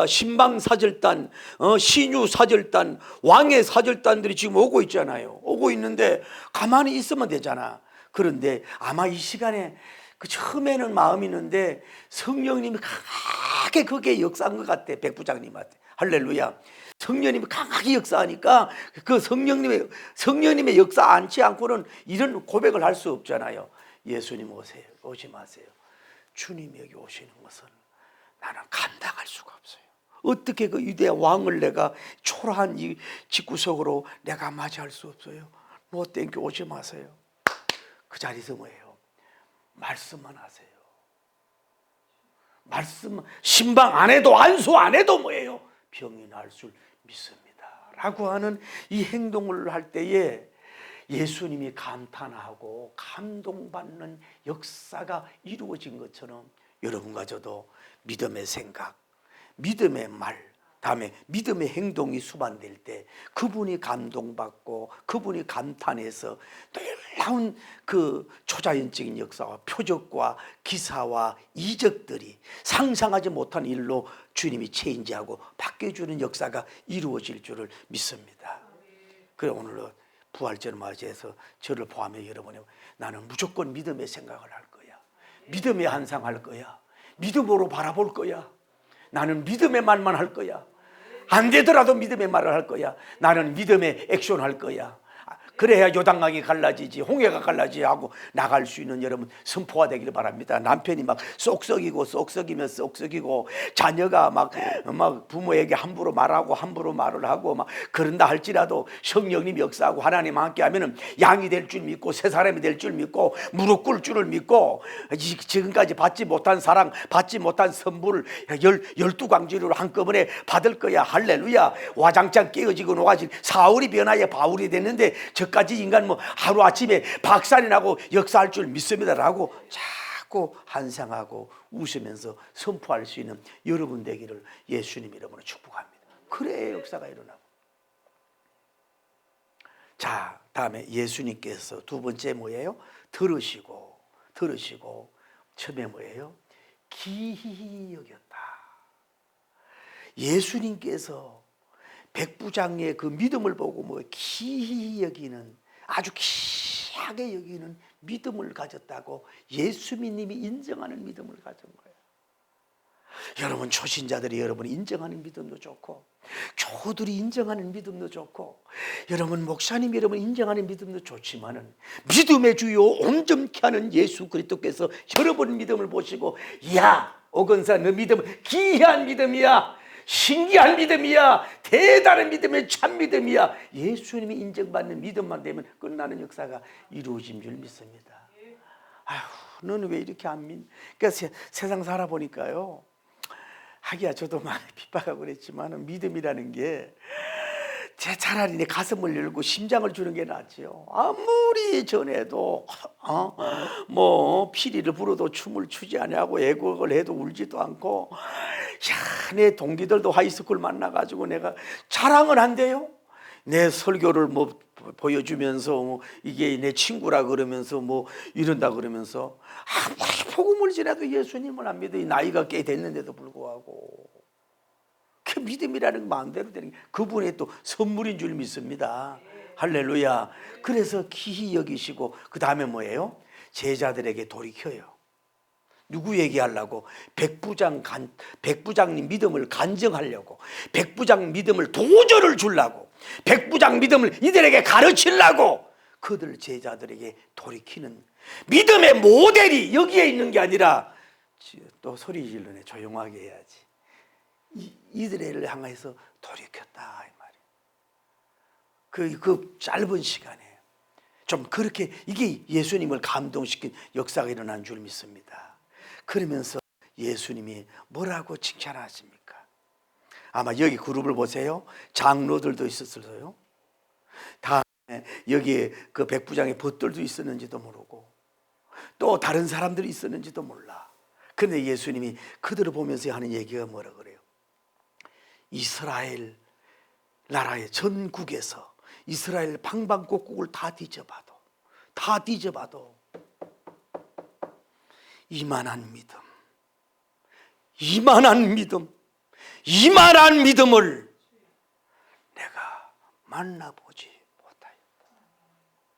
신방 사절단, 신유 사절단, 왕의 사절단들이 지금 오고 있잖아요. 오고 있는데 가만히 있으면 되잖아. 그런데 아마 이 시간에 그 처음에는 마음이 있는데 성령님이 강하게 그게 역사한 것 같아. 백부장님한테. 할렐루야. 성령님이 강하게 역사하니까 그 성령님의 역사 않지 않고는 이런 고백을 할 수 없잖아요. 예수님 오세요. 오지 마세요. 주님이 여기 오시는 것은 나는 감당할 수가 없어요. 어떻게 그 위대한 왕을 내가 초라한 이 집구석으로 내가 맞이할 수 없어요. 뭐 땡겨 오지 마세요. 그 자리에서 뭐예요? 말씀만 하세요. 말씀, 신방 안 해도 안수 안 해도 뭐예요? 병이 날 줄 믿습니다 라고 하는 이 행동을 할 때에 예수님이 감탄하고 감동받는 역사가 이루어진 것처럼 여러분과 저도 믿음의 생각, 믿음의 말, 다음에 믿음의 행동이 수반될 때 그분이 감동받고 그분이 감탄해서 놀라운 그 초자연적인 역사와 표적과 기사와 이적들이 상상하지 못한 일로 주님이 체인지하고 바뀌어주는 역사가 이루어질 줄을 믿습니다. 그래 오늘로 부활절을 맞이해서 저를 포함해 여러분이 나는 무조건 믿음의 생각을 할 거야. 믿음의 환상할 거야. 믿음으로 바라볼 거야. 나는 믿음의 말만 할 거야. 안 되더라도 믿음의 말을 할 거야. 나는 믿음의 액션 할 거야. 그래야 요단강이 갈라지지, 홍해가 갈라지지 하고 나갈 수 있는 여러분 선포가 되기를 바랍니다. 남편이 막 쏙썩이고 자녀가 막 부모에게 함부로 말하고 함부로 말을 하고 막 그런다 할지라도 성령님이 역사하고 하나님 함께 하면은 양이 될 줄 믿고 새 사람이 될 줄 믿고 무릎 꿇을 줄을 믿고 지금까지 받지 못한 사랑, 받지 못한 선물을 12강지로 한꺼번에 받을 거야. 할렐루야. 와장창 깨어지고 녹아진 사울이 변화해 바울이 됐는데 저까지 인간 뭐 하루아침에 박살이 나고 역사할 줄 믿습니다라고 자꾸 환상하고 웃으면서 선포할 수 있는 여러분 되기를 예수님 이름으로 축복합니다. 그래야 역사가 일어나고. 자, 다음에 예수님께서 두 번째 뭐예요? 들으시고 처음에 뭐예요? 기히 여겼다. 예수님께서 백부장의 그 믿음을 보고 뭐 기히 여기는, 아주 귀하게 여기는 믿음을 가졌다고 예수님이 인정하는 믿음을 가진 거예요. 여러분 초신자들이 여러분 인정하는 믿음도 좋고, 교우들이 인정하는 믿음도 좋고, 여러분 목사님이 여러분 인정하는 믿음도 좋지만은, 믿음의 주요 온전케 하는 예수 그리스도께서 여러분 믿음을 보시고, 야 오건사 너 믿음은 기이한 믿음이야, 신기한 믿음이야, 대단한 믿음이야, 참 믿음이야, 예수님이 인정받는 믿음만 되면 끝나는 역사가 이루어진 줄 믿습니다. 아휴 너는 왜 이렇게 안 믿? 그러니까 세상 살아보니까요, 하기야 저도 많이 핍박하고 그랬지만 믿음이라는 게 차라리 내 가슴을 열고 심장을 주는 게 낫지요. 아무리 전에도 뭐 피리를 불어도 춤을 추지 아니하고 애국을 해도 울지도 않고, 야, 내 동기들도 하이스쿨 만나가지고 내가 자랑을 한대요. 내 설교를 뭐 보여주면서 뭐 이게 내 친구라 그러면서 뭐 이런다 그러면서 아무리 복음을 전해도 예수님을 안 믿어. 나이가 꽤 됐는데도 불구하고. 그 믿음이라는 건 마음대로 되는 게 그분의 또 선물인 줄 믿습니다. 할렐루야. 그래서 기히 여기시고 그 다음에 뭐예요? 제자들에게 돌이켜요. 누구 얘기하려고? 백부장님 믿음을 간증하려고, 백부장 믿음을 도전을 주려고, 백부장 믿음을 이들에게 가르치려고 그들 제자들에게 돌이키는 믿음의 모델이 여기에 있는 게 아니라, 또 소리 질러네, 조용하게 해야지. 이들을 향해서 돌이켰다 이 말이에요. 그 짧은 시간에 좀 그렇게 이게 예수님을 감동시킨 역사가 일어난 줄 믿습니다. 그러면서 예수님이 뭐라고 칭찬하십니까? 아마 여기 그룹을 보세요. 장로들도 있었어요. 다음에 여기에 그 백부장의 벗들도 있었는지도 모르고, 또 다른 사람들이 있었는지도 몰라. 그런데 예수님이 그들을 보면서 하는 얘기가 뭐라 그래요? 이스라엘 나라의 전국에서 이스라엘 방방곡곡을 다 뒤져봐도 이만한 믿음을 내가 만나보지 못하였다.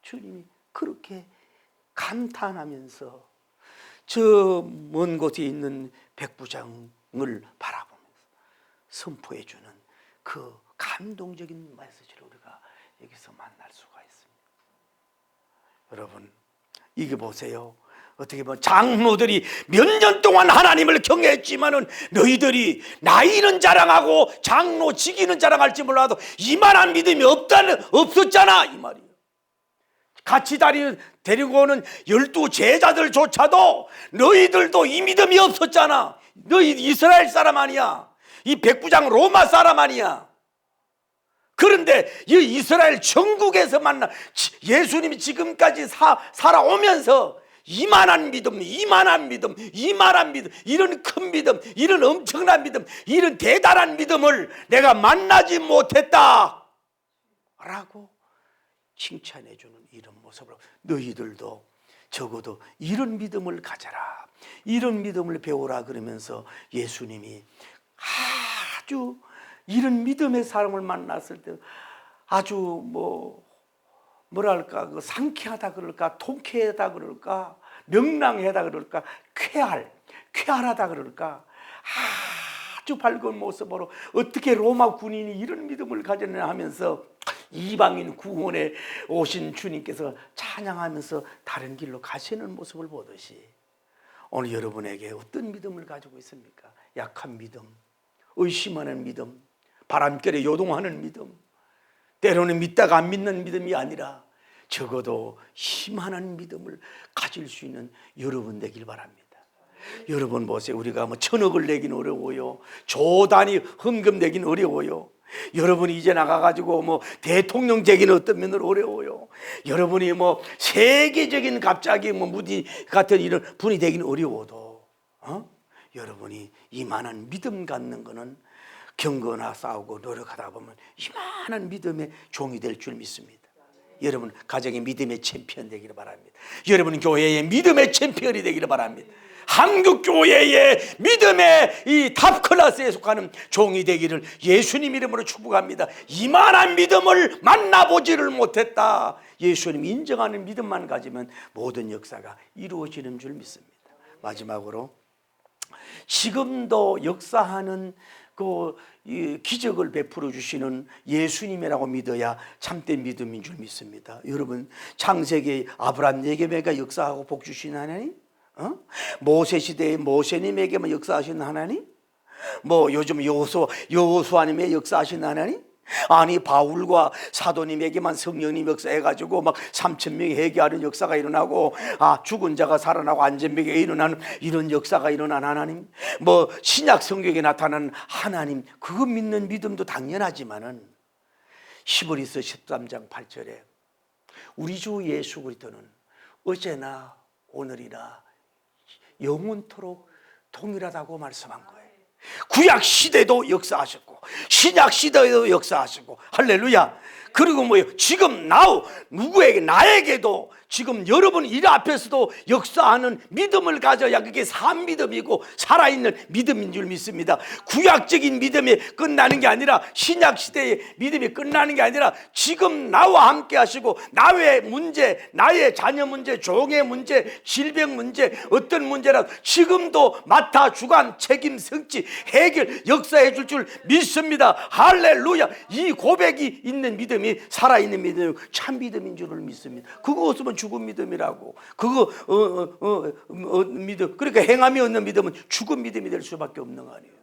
주님이 그렇게 감탄하면서 저 먼 곳에 있는 백부장을 바라보면서 선포해주는 그 감동적인 메시지를 우리가 여기서 만날 수가 있습니다. 여러분 이게 보세요. 어떻게 보면 장로들이 몇 년 동안 하나님을 경외했지만은 너희들이 나이는 자랑하고 장로 직위는 자랑할지 몰라도 이만한 믿음이 없었잖아 이 말이에요. 같이 데리고 오는 12 제자들조차도 너희들도 이 믿음이 없었잖아. 너희 이스라엘 사람 아니야. 이 백부장 로마 사람 아니야. 그런데 이 이스라엘 전국에서 만나 예수님이 지금까지 살아오면서 이만한 믿음, 이런 큰 믿음, 이런 엄청난 믿음, 이런 대단한 믿음을 내가 만나지 못했다 라고 칭찬해주는 이런 모습으로 너희들도 적어도 이런 믿음을 가져라, 이런 믿음을 배우라 그러면서 예수님이 아주 이런 믿음의 사람을 만났을 때 아주 뭐랄까 상쾌하다 그럴까, 통쾌하다 그럴까, 명랑하다 그럴까, 쾌활하다 그럴까, 아주 밝은 모습으로 어떻게 로마 군인이 이런 믿음을 가졌냐 하면서 이방인 구원에 오신 주님께서 찬양하면서 다른 길로 가시는 모습을 보듯이 오늘 여러분에게 어떤 믿음을 가지고 있습니까? 약한 믿음, 의심하는 믿음, 바람결에 요동하는 믿음, 때로는 믿다가 안 믿는 믿음이 아니라 적어도 희망하는 믿음을 가질 수 있는 여러분 되길 바랍니다. 여러분 보세요. 우리가 뭐 1000억을 내긴 어려워요. 조 단위 헌금 내긴 어려워요. 여러분이 이제 나가가지고 뭐 대통령 되기는 어떤 면으로 어려워요. 여러분이 뭐 세계적인 갑자기 뭐 무디 같은 이런 분이 되기는 어려워도 여러분이 이만한 믿음 갖는 거는 경거나 싸우고 노력하다 보면 이만한 믿음의 종이 될 줄 믿습니다. 여러분 가정의 믿음의 챔피언 되기를 바랍니다. 여러분 교회의 믿음의 챔피언이 되기를 바랍니다. 한국 교회의 믿음의 이 탑클래스에 속하는 종이 되기를 예수님 이름으로 축복합니다. 이만한 믿음을 만나보지를 못했다. 예수님 인정하는 믿음만 가지면 모든 역사가 이루어지는 줄 믿습니다. 마지막으로 지금도 역사하는 그 기적을 베풀어 주시는 예수님이라고 믿어야 참된 믿음인 줄 믿습니다. 여러분 창세기 아브라함에게만 역사하고 복 주신 하나님, 모세 시대의 모세님에게만 역사하신 하나님, 뭐 요즘 여호수아님의 역사하신 하나님, 아니 바울과 사도님에게만 성령님 역사해가지고 막 3,000명이 회개하는 역사가 일어나고 죽은 자가 살아나고 안전병에 일어나는 이런 역사가 일어난 하나님, 뭐 신약 성경에 나타나는 하나님, 그거 믿는 믿음도 당연하지만은 히브리서 13장 8절에 우리 주 예수 그리스도는 어제나 오늘이나 영원토록 동일하다고 말씀한 거예요. 구약 시대도 역사하셨고 신약 시대에도 역사하시고 할렐루야. 그리고 뭐예요? 지금 누구에게 나에게도 지금 여러분 일 앞에서도 역사하는 믿음을 가져야 그게 산 믿음이고 살아있는 믿음인 줄 믿습니다. 구약적인 믿음이 끝나는 게 아니라 신약 시대의 믿음이 끝나는 게 아니라 지금 나와 함께 하시고 나의 문제, 나의 자녀 문제, 종의 문제, 질병 문제, 어떤 문제라도 지금도 맡아 주관 책임 성취 해결 역사해 줄 믿습니다. 할렐루야. 이 고백이 있는 믿음이 살아있는 믿음, 참 믿음인 줄을 믿습니다. 그거 없으면 죽은 믿음이라고. 그거 믿음. 그러니까 행함이 없는 믿음은 죽은 믿음이 될 수밖에 없는 거 아니에요.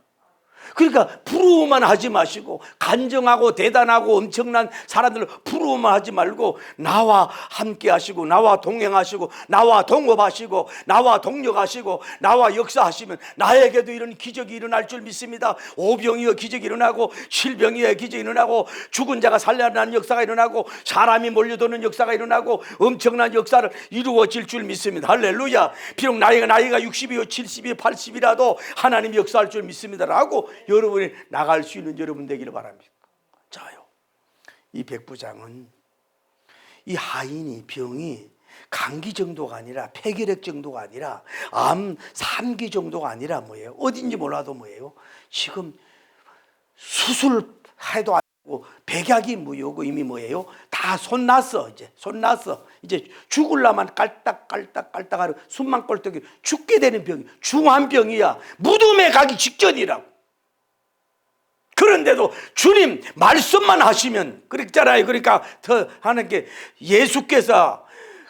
그러니까 부러워만 하지 마시고 간정하고 대단하고 엄청난 사람들을 부러워만 하지 말고 나와 함께 하시고 나와 동행하시고 나와 동업하시고 나와 동력하시고 나와 역사하시면 나에게도 이런 기적이 일어날 줄 믿습니다. 오병이어 기적이 일어나고 실병이어 기적이 일어나고 죽은 자가 살려나는 역사가 일어나고 사람이 몰려드는 역사가 일어나고 엄청난 역사를 이루어질 줄 믿습니다. 할렐루야. 비록 나이가 60이요 70이요 80이라도 하나님이 역사할 줄 믿습니다라고 여러분이 나갈 수 있는 여러분 되기를 바랍니다. 자요, 이 백부장은 이 하인이 병이 감기 정도가 아니라 폐결핵 정도가 아니라 암 3기 정도가 아니라 뭐예요? 어딘지 몰라도 뭐예요? 지금 수술해도 안 되고 백약이 무효고 이미 뭐예요? 다 손났어. 이제 죽을라만 깔딱하고 숨만 꼴떡이 죽게 되는 병이 중한 병이야. 무덤에 가기 직전이라고. 그런데도 주님 말씀만 하시면 그랬잖아요. 그러니까 더 하는 게 예수께서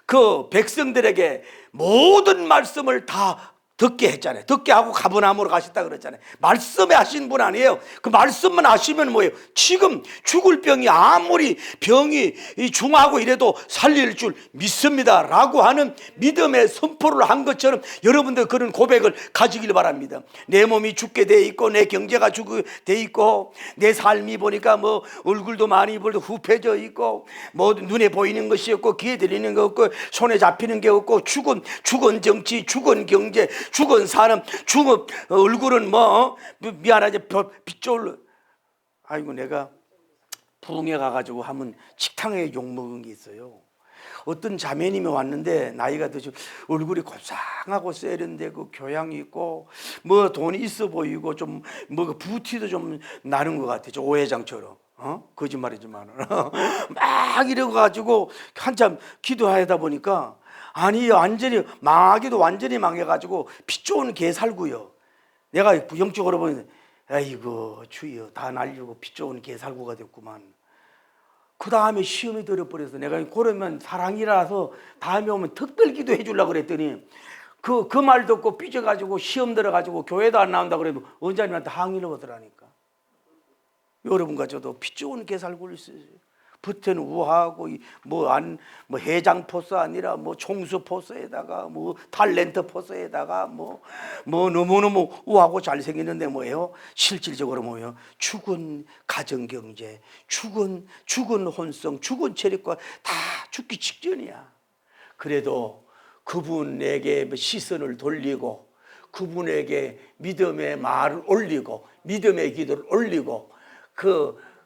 그 백성들에게 모든 말씀을 다 듣게 했잖아요. 듣게 하고 가버나움으로 가셨다 그랬잖아요. 말씀에 하신 분 아니에요. 그 말씀만 하시면 뭐예요? 지금 죽을 병이 아무리 병이 중하고 이래도 살릴 줄 믿습니다 라고 하는 믿음의 선포를 한 것처럼 여러분들 그런 고백을 가지길 바랍니다. 내 몸이 죽게 돼 있고 내 경제가 죽게 돼 있고 내 삶이 보니까 뭐 얼굴도 많이 후패져 있고 뭐 눈에 보이는 것이 없고 귀에 들리는 거 없고 손에 잡히는 게 없고 죽은 정치, 죽은 경제, 죽은 사람, 죽은 얼굴은 뭐 미안하지 빗졸. 아이고 내가 부흥회 가가지고 하면 식당에 욕먹은 게 있어요. 어떤 자매님이 왔는데 나이가 드시고 얼굴이 곱상하고 세련되고 교양이 있고 뭐 돈이 있어 보이고 좀 뭐 부티도 좀 나는 것 같아. 저 오회장처럼. 거짓말이지만 막 이래가지고 한참 기도하다 보니까 아니 완전히 망하기도 완전히 망해가지고 피 좋은 개 살고요. 내가 영적으로 보니 아이고 주여 다 날리고 피 좋은 개 살고가 됐구만. 그 다음에 시험이 들어버려서 내가 그러면 사랑이라서 다음에 오면 특별기도 해주려고 그랬더니 그 말 듣고 삐져가지고 시험 들어가지고 교회도 안 나온다 그래도 원장님한테 항의를 하더라니까. 여러분과 저도 피 좋은 개 살고 있어요. 붙은 우하고 뭐 해장 포스 아니라 뭐 총수 포스에다가 뭐 탤런트 포스에다가 뭐 너무너무 우하고 잘생겼는데 뭐예요? 실질적으로 뭐예요? 죽은 가정 경제, 죽은 혼성, 죽은 체력과 다 죽기 직전이야. 그래도 그분에게 시선을 돌리고 그분에게 믿음의 말을 올리고 믿음의 기도를 올리고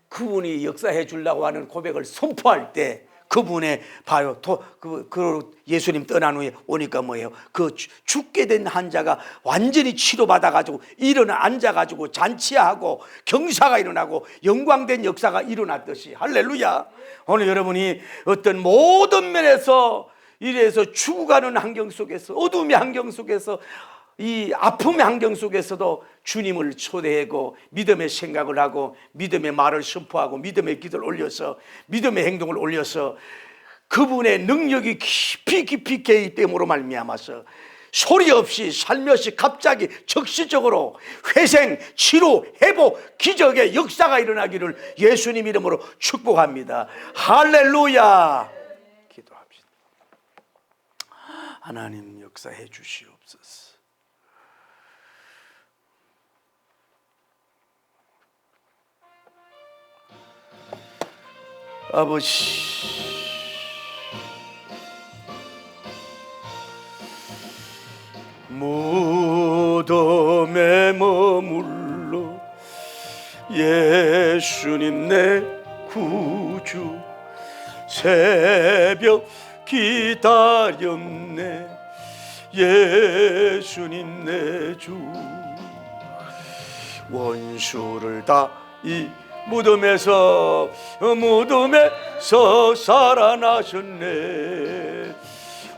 그분이 역사해 주려고 하는 고백을 선포할 때 그분의 봐요. 그 예수님 떠난 후에 오니까 뭐예요? 그 죽게 된 환자가 완전히 치료받아 가지고 일어나 앉아 가지고 잔치하고 경사가 일어나고 영광된 역사가 일어났듯이, 할렐루야. 오늘 여러분이 어떤 모든 면에서 이래서 죽어가는 환경 속에서, 어둠의 환경 속에서, 이 아픔의 환경 속에서도 주님을 초대하고 믿음의 생각을 하고 믿음의 말을 선포하고 믿음의 기도를 올려서 믿음의 행동을 올려서 그분의 능력이 깊이 깊이 개입 됨으로 말미암아서 소리 없이 살며시 갑자기 적시적으로 회생, 치료, 회복, 기적의 역사가 일어나기를 예수님 이름으로 축복합니다. 할렐루야. 기도합시다. 하나님 역사해 주시옵소서. 아버지, 무덤에 머물러 예수님 내 구주 새벽 기다렸네 예수님 내 주 원수를 다 이 무덤에서 살아나셨네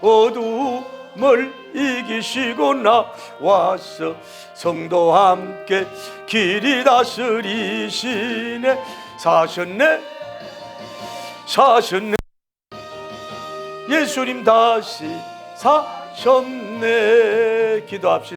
어둠을 이기시고 나와서 성도와 함께 길이 다스리시네 사셨네 예수님 다시 사셨네. 기도합시다.